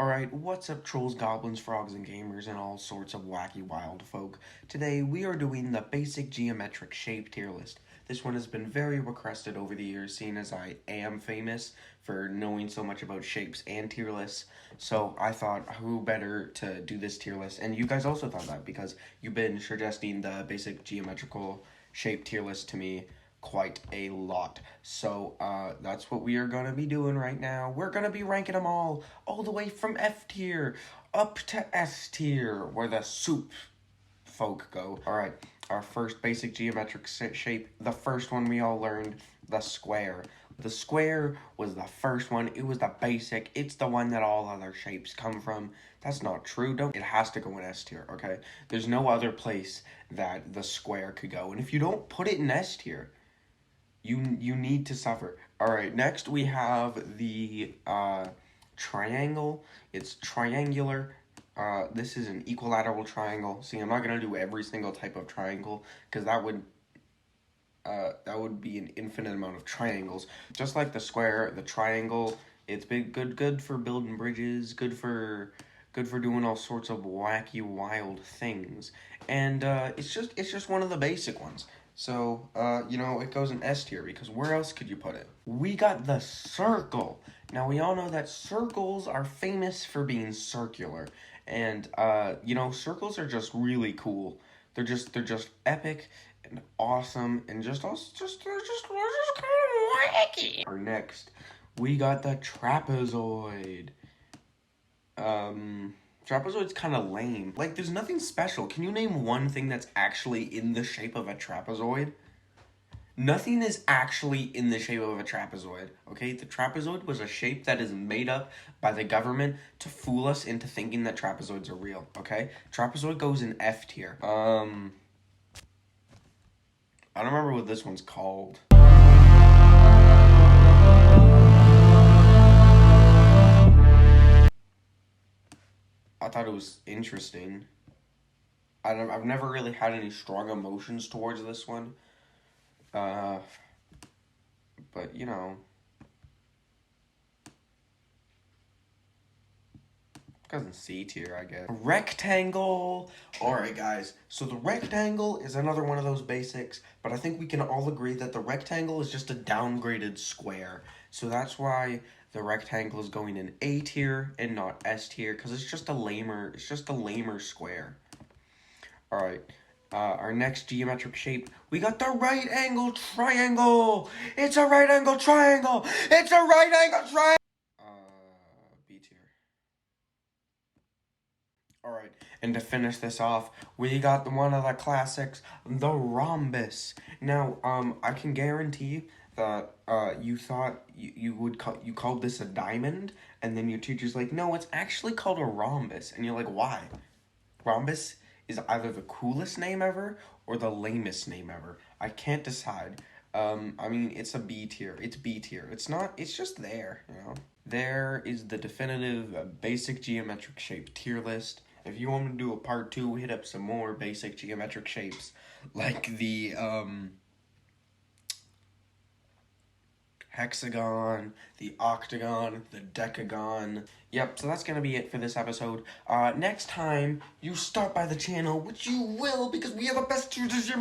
Alright, what's up trolls, goblins, frogs, and gamers, and all sorts of wacky wild folk. Today we are doing the basic geometric shape tier list. This one has been very requested over the years, seeing as I am famous for knowing so much about shapes and tier lists. So I thought, who better to do this tier list? And you guys also thought that, because you've been suggesting the basic geometrical shape tier list to me quite a lot. So that's what we are going to be doing right now. We're going to be ranking them all the way from F tier up to S tier, where the soup folk go. Alright, our first basic geometric shape, the first one we all learned, the square. The square was the first one. It was the basic. It's the one that all other shapes come from. That's not true. It has to go in S tier, okay? There's no other place that the square could go. And if you don't put it in S tier, you need to suffer. Alright, next we have the triangle. It's triangular. This is an equilateral triangle. See, I'm not going to do every single type of triangle, because that would be an infinite amount of triangles. Just like the square, the triangle, it's been good for building bridges, good for doing all sorts of wacky, wild things. And it's just one of the basic ones. So, it goes in S tier, because where else could you put it? We got the circle. Now, we all know that circles are famous for being circular. And, circles are just really cool. They're just epic and awesome and they're just kind of wacky. Our next, we got the trapezoid. Trapezoid's kind of lame. Like, there's nothing special. Can you name one thing that's actually in the shape of a trapezoid? Nothing is actually in the shape of a trapezoid, okay? The trapezoid was a shape that is made up by the government to fool us into thinking that trapezoids are real, okay? Trapezoid goes in F tier. I don't remember what this one's called. I thought it was interesting. I've never really had any strong emotions towards this one. But, goes in C tier, I guess. Rectangle. Alright, guys. So the rectangle is another one of those basics, but I think we can all agree that the rectangle is just a downgraded square. So that's why the rectangle is going in A tier and not S tier, because it's just a lamer square. Alright. Our next geometric shape, we got the right angle triangle. It's a right angle triangle. It's a right angle triangle. B tier. Alright, and to finish this off, we got one of the classics, the rhombus. Now, I can guarantee that you thought you called this a diamond, and then your teacher's like, no, it's actually called a rhombus. And you're like, why? Rhombus is either the coolest name ever or the lamest name ever. I can't decide. It's a B tier. It's B tier. It's just there, There is the definitive basic geometric shape tier list. If you want to do a part 2, hit up some more basic geometric shapes, like the, hexagon, the octagon, the decagon. Yep, so that's gonna be it for this episode. Next time, you stop by the channel, which you will, because we have a best tier this year.